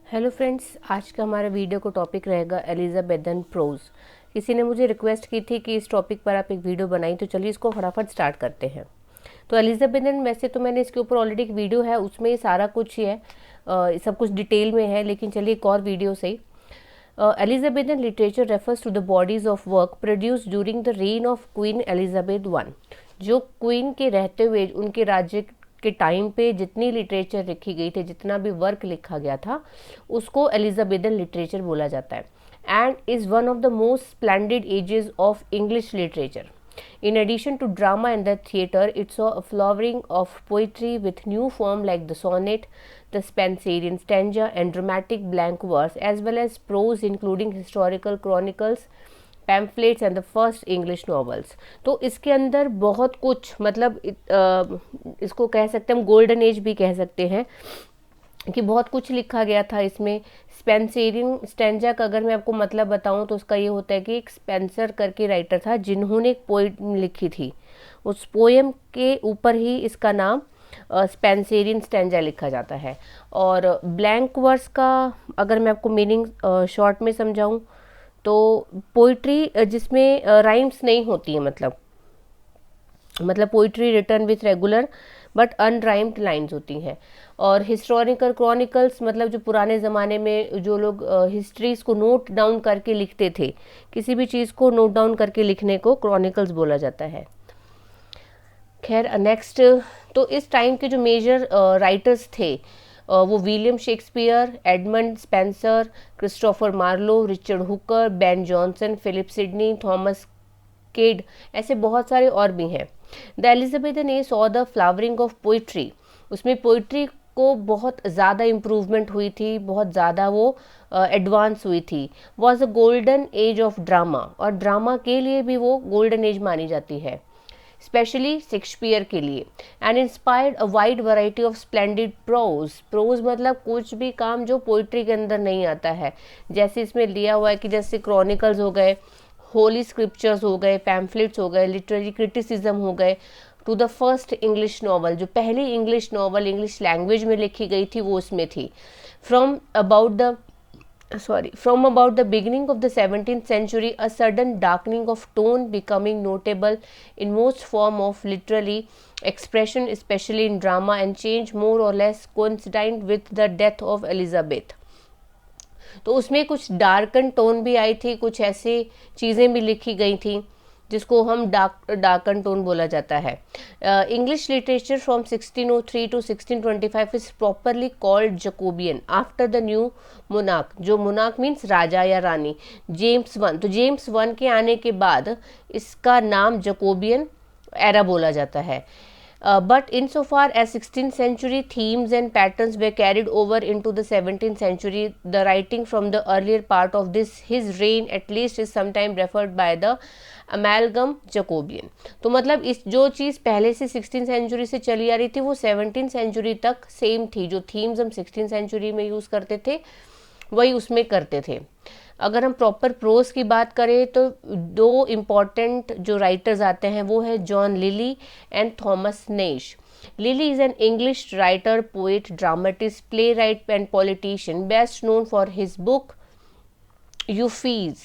Hello friends, आज का हमारा वीडियो का टॉपिक रहेगा एलिजाबेथन प्रोज। किसी ने मुझे रिक्वेस्ट की थी कि इस टॉपिक पर आप एक वीडियो बनाई, तो चलिए इसको फटाफट स्टार्ट करते हैं। तो एलिजाबेथन, वैसे तो मैंने इसके ऊपर ऑलरेडी एक वीडियो है, उसमें ये सारा कुछ ही है, सब कुछ डिटेल में है, लेकिन चलिए एक और वीडियो से ही। Elizabethan literature refers to the bodies of work produced during the reign of Queen Elizabeth I। जो क्वीन के रहते हुए उनके राज्य के टाइम पे जितनी लिटरेचर लिखी गई थी, जितना भी वर्क लिखा गया था, उसको एलिजाबेथन लिटरेचर बोला जाता है and is one of the most splendid ages of English literature. In addition to drama and the theatre, it saw a flowering of poetry with new form like the sonnet, the Spenserian stanza, and dramatic blank verse, as well as prose including historical chronicles, pamphlets and the first English novels. तो इसके अंदर बहुत कुछ, मतलब इसको कह सकते हैं हम गोल्डन एज भी कह सकते हैं, कि बहुत कुछ लिखा गया था इसमें। स्पेंसरियन स्टेंजा का अगर मैं आपको मतलब बताऊं तो उसका ये होता है कि एक स्पेंसर करके राइटर था जिन्होंने एक पोएम लिखी थी, उस पोएम के ऊपर ही इसका नाम स्पेंसरियन स्टेंजा लिखा जाता है। और ब्लैंक वर्स का अगर मैं आपको मीनिंग शॉर्ट में समझाऊं तो पोइट्री जिसमें राइम्स नहीं होती है, मतलब poetry return with regular but unrhymed lines होती हैं। और हिस्टोरिकल क्रॉनिकल्स, मतलब जो पुराने ज़माने में जो लोग हिस्ट्रीज को नोट डाउन करके लिखते थे, किसी भी चीज़ को नोट डाउन करके लिखने को क्रॉनिकल्स बोला जाता है। खैर नेक्स्ट, तो इस टाइम के जो मेजर राइटर्स थे वो William Shakespeare, Edmund Spenser, Christopher Marlowe, Richard Hooker, Ben Jonson, Philip Sidney, Thomas Kyd, ऐसे बहुत सारे और भी हैं। The Elizabethan age saw the flowering of poetry. उसमें पोइट्री को बहुत ज़्यादा इम्प्रूवमेंट हुई थी, बहुत ज़्यादा वो एडवांस हुई थी। Was a golden age of drama, और ड्रामा के लिए भी वो गोल्डन एज मानी जाती है, स्पेशली शेक्सपियर के लिए। And inspired a wide variety of splendid prose. Prose मतलब कुछ भी काम जो पोइट्री के अंदर नहीं आता है, जैसे इसमें लिया हुआ है कि जैसे क्रॉनिकल्स हो गए, होली स्क्रिप्चर्स हो गए, पैम्फलेट्स हो गए, लिटरेरी क्रिटिसिज्म हो गए, to the first English novel, जो पहली इंग्लिश नॉवल इंग्लिश लैंग्वेज में लिखी गई थी वो उसमें थी। From about the beginning of the 17th century, a sudden darkening of tone becoming notable in most form of literary expression, especially in drama, and change more or less coincident with the death of Elizabeth। तो उसमें कुछ darken tone भी आई थी, कुछ ऐसी चीज़ें भी लिखी गई थी जिसको हम डार्कन टोन बोला जाता है। English literature from 1603 to 1625 is properly called Jacobean after the new monarch. जो मोनार्क मीन्स राजा या रानी, जेम्स वन। तो जेम्स वन के आने के बाद इसका नाम जकोबियन एरा बोला जाता है। But insofar as 16th century themes and patterns were carried over into the 17th century, the writing from the earlier part of his reign at least is sometimes referred by the amalgam Jacobean। तो मतलब इस जो चीज़ पहले से 16th century से चली आ रही थी वो 17th सेंचुरी तक सेम थी। जो थीम्स हम 16th सेंचुरी में यूज़ करते थे वही उसमें करते थे। अगर हम प्रॉपर प्रोज की बात करें तो दो इम्पॉर्टेंट जो राइटर्स आते हैं वो है John Lyly and Thomas Nashe. Lyly is an English writer, poet, dramatist, playwright and politician, best known for his book Euphues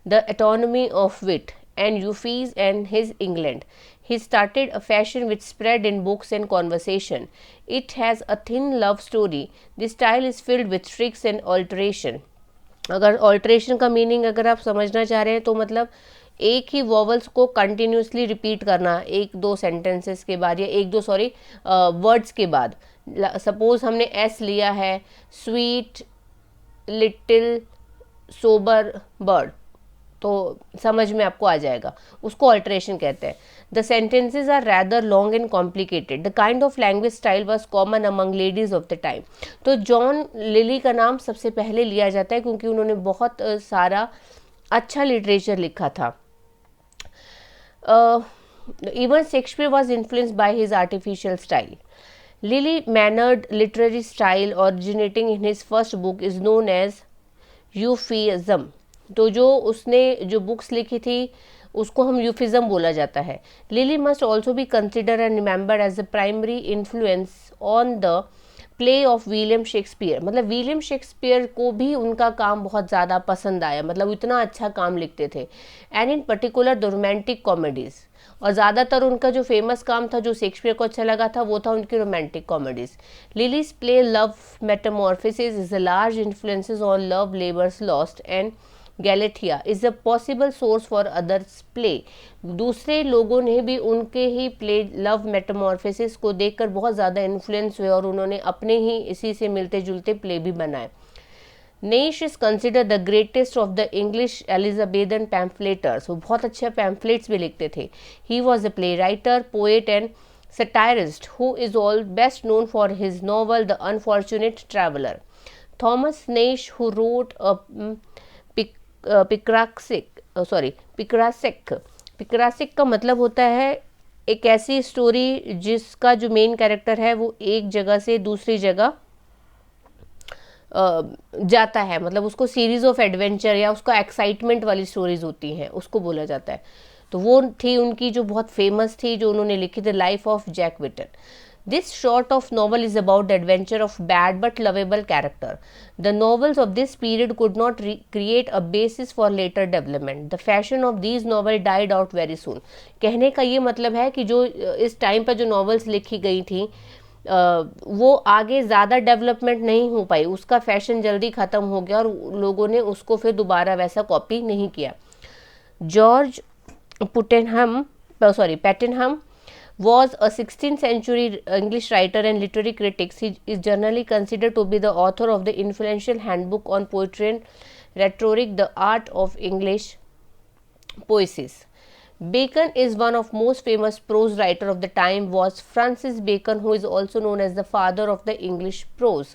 the anatomy of wit and Euphues and his England। He started a fashion which spread in books and conversation. It has a thin love story. The style is filled with tricks and alteration। अगर alteration का meaning अगर आप समझना चाह रहे हैं तो मतलब एक ही वॉवल्स को कंटिन्यूसली रिपीट करना एक दो सेंटेंसेस के बाद, या एक दो वर्ड्स के बाद। सपोज हमने एस लिया है, स्वीट लिटिल सोबर बर्ड, तो समझ में आपको आ जाएगा, उसको ऑल्ट्रेशन कहते हैं। The sentences are rather long and complicated. The kind of language style was common among ladies of the time. तो जॉन लिली का नाम सबसे पहले लिया जाता है क्योंकि उन्होंने बहुत सारा अच्छा लिटरेचर लिखा था। Even Shakespeare was influenced by his artificial style. Lily mannered literary style originating in his first book is known as यूफिज्म। तो जो उसने जो बुक्स लिखी थी उसको हम यूफिज्म बोला जाता है। Lyly must also be consider and remembered as the primary influence on the play of William Shakespeare, मतलब विलियम शेक्सपियर को भी उनका काम बहुत ज़्यादा पसंद आया, मतलब इतना अच्छा काम लिखते थे। And in particular the romantic comedies, और ज़्यादातर उनका जो फेमस काम था जो शेक्सपियर को अच्छा लगा था वो था उनकी romantic comedies. Lilies play love Metamorphosis is a large influences on love labours lost and Galathea is a possible source for others play. दूसरे लोगों ने भी उनके ही प्ले लव मेटामॉर्फोसिस को देखकर बहुत ज़्यादा इन्फ्लुएंस हुए और उन्होंने अपने ही इसी से मिलते जुलते प्ले भी बनाए। Nashe is consider the greatest of the English Elizabethan pamphleteers, वो बहुत अच्छे पैम्फलेट्स भी लिखते थे। He was a play writer, poet and satirist who is all best known for his novel The Unfortunate Traveler. Thomas Naish, who wrote a पिक्रासिक का मतलब होता है एक ऐसी स्टोरी जिसका जो मेन कैरेक्टर है वो एक जगह से दूसरी जगह जाता है, मतलब उसको सीरीज ऑफ एडवेंचर या उसका एक्साइटमेंट वाली स्टोरीज होती हैं उसको बोला जाता है। तो वो थी उनकी जो बहुत फेमस थी जो उन्होंने लिखी थी, life of Jack Wilton. This short of novel is about the adventure of bad but lovable character. The novels of this period could not create a basis for later development. The fashion of these novels died out very soon. कहने का ये मतलब है कि जो इस time पर जो नॉवेल्स लिखी गई थी वो आगे ज़्यादा डेवलपमेंट नहीं हो पाई, उसका फैशन जल्दी ख़त्म हो गया और लोगों ने उसको फिर दोबारा वैसा कॉपी नहीं किया। George Puttenham was a 16th century English writer and literary critic. He is generally considered to be the author of the influential handbook on poetry and rhetoric, The Art of English Poesis. Bacon is one of most famous prose writer of the time was Francis Bacon, who is also known as the father of the English prose.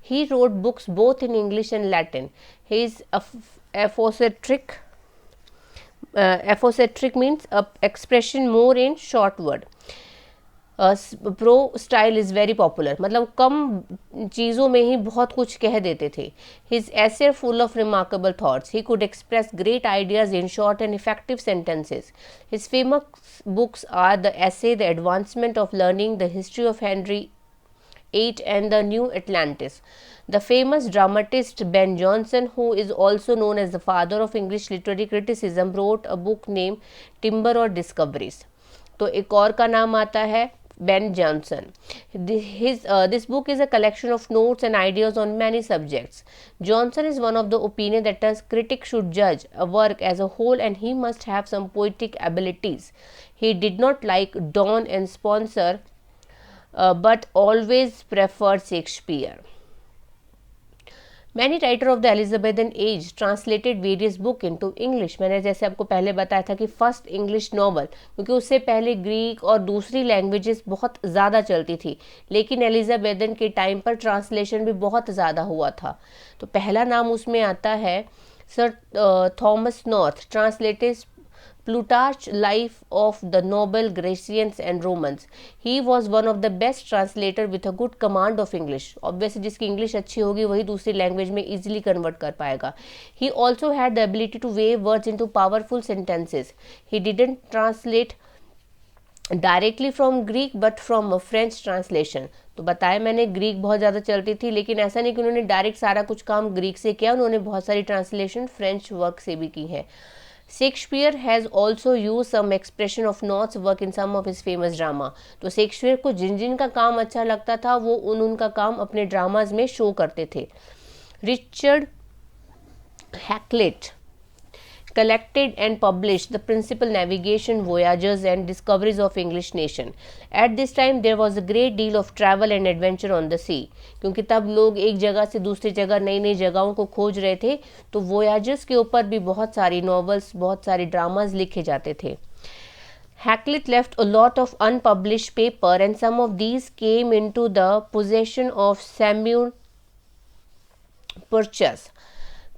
He wrote books both in English and Latin. His aphocetric means expression more in short word. Pro style is very popular, मतलब कम चीज़ों में ही बहुत कुछ कह देते थे। His essay full of remarkable thoughts, he could express great ideas in short and effective sentences. His famous books are the essay, the advancement of learning, the history of Henry VIII and the New Atlantis. The famous dramatist Ben Jonson, who is also known as the father of English literary criticism, wrote a book named Timber or Discoveries. तो एक और का नाम आता है Ben Jonson. This book is a collection of notes and ideas on many subjects. Jonson is one of the opinion that a critic should judge a work as a whole and he must have some poetic abilities. He did not like Donne and Spenser, but always preferred Shakespeare. Many writers of the Elizabethan age translated various books into English. मैंने जैसे आपको पहले बताया था कि first English novel, क्योंकि उससे पहले ग्रीक और दूसरी लैंग्वेजेस बहुत ज़्यादा चलती थी, लेकिन एलिजाबेथन के टाइम पर ट्रांसलेशन भी बहुत ज़्यादा हुआ था। तो पहला नाम उसमें आता है sir Thomas north, translated Plutarch's life of the noble Grecians and Romans. He was one of the best translators with a good command of English. Obviously, जिसकी इंग्लिश अच्छी होगी वही दूसरी लैंग्वेज में easily convert कर पाएगा. He also had the ability to weave words into powerful sentences. He didn't translate directly from Greek but from a French translation. तो बताया मैंने ग्रीक बहुत ज़्यादा चलती थी, लेकिन ऐसा नहीं कि उन्होंने डायरेक्ट सारा कुछ काम ग्रीक से किया, उन्होंने बहुत सारी ट्रांसलेशन फ्रेंच वर्क से भी की है। Shakespeare has also used some expression of North's work in some of his famous drama. तो शेक्सपियर को जिन जिन का काम अच्छा लगता था वो उनका काम अपने ड्रामाज में शो करते थे। Richard Hakluyt collected and published the principal navigation voyages and discoveries of English nation. At this time there was a great deal of travel and adventure on the sea. क्योंकि तब लोग एक जगह से दूसरी जगह नई नई जगहों को खोज रहे थे, तो voyages के ऊपर भी बहुत सारी novels, बहुत सारे dramas लिखे जाते थे। Hakluyt left a lot of unpublished paper and some of these came into the possession of Samuel Purchas.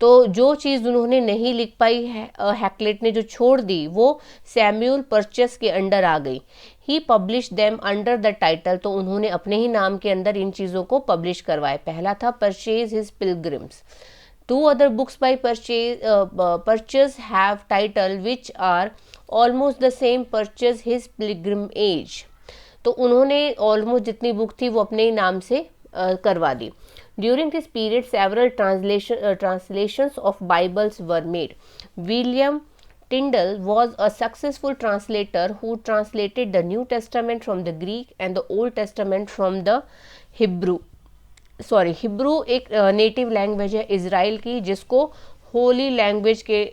तो जो चीज़ उन्होंने नहीं लिख पाई हैकलेट ने जो छोड़ दी वो सैम्यूल परचेस के अंडर आ गई। He publish them under the title, तो उन्होंने अपने ही नाम के अंदर इन चीज़ों को पब्लिश करवाए। पहला था Purchas his pilgrims. Two other books by Purchas have title which are almost the same, Purchas his pilgrimage. तो उन्होंने ऑलमोस्ट जितनी बुक थी वो अपने ही नाम से करवा दी। During this period several translations of Bibles were made. William Tyndale was a successful translator who translated the New Testament from the Greek and the Old Testament from the Hebrew. Hebrew एक native language है Israel की, जिसको Holi language के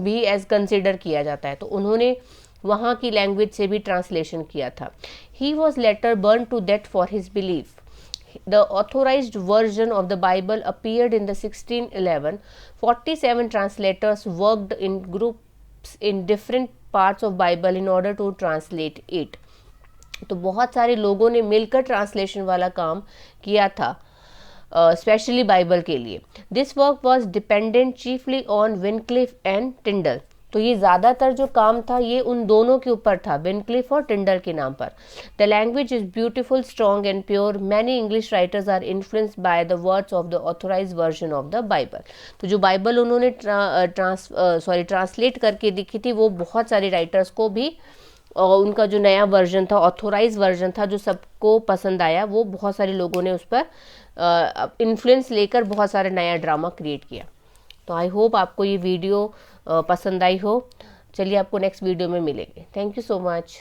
भी as consider किया जाता है, तो उन्होंने वहाँ की लैंग्वेज से भी ट्रांसलेशन किया था। He was later burn to death for his belief. The authorized version of the Bible appeared in the 1611. 47 translators worked in groups in different parts of Bible in order to translate it. तो बहुत सारे लोगों ने मिलकर translation वाला काम किया था, स्पेशली बाइबल के लिए। This work was dependent chiefly on Wycliffe and Tyndale. तो ये ज़्यादातर जो काम था ये उन दोनों के ऊपर था, विनक्लिफ और टिंडल के नाम पर। The language is beautiful, strong and pure. Many English writers are influenced by the words of the authorize version of the Bible. तो जो बाइबल उन्होंने ट्रांसलेट करके लिखी थी, वो बहुत सारे राइटर्स को भी उनका जो नया वर्जन था, ऑथोराइज वर्जन था, जो सबको पसंद आया, वो बहुत सारे लोगों ने उस पर इन्फ्लुएंस लेकर बहुत सारा नया ड्रामा क्रिएट किया। तो आई होप आपको ये वीडियो पसंद आई हो। चलिए आपको नेक्स्ट वीडियो में मिलेंगे। Thank you so much.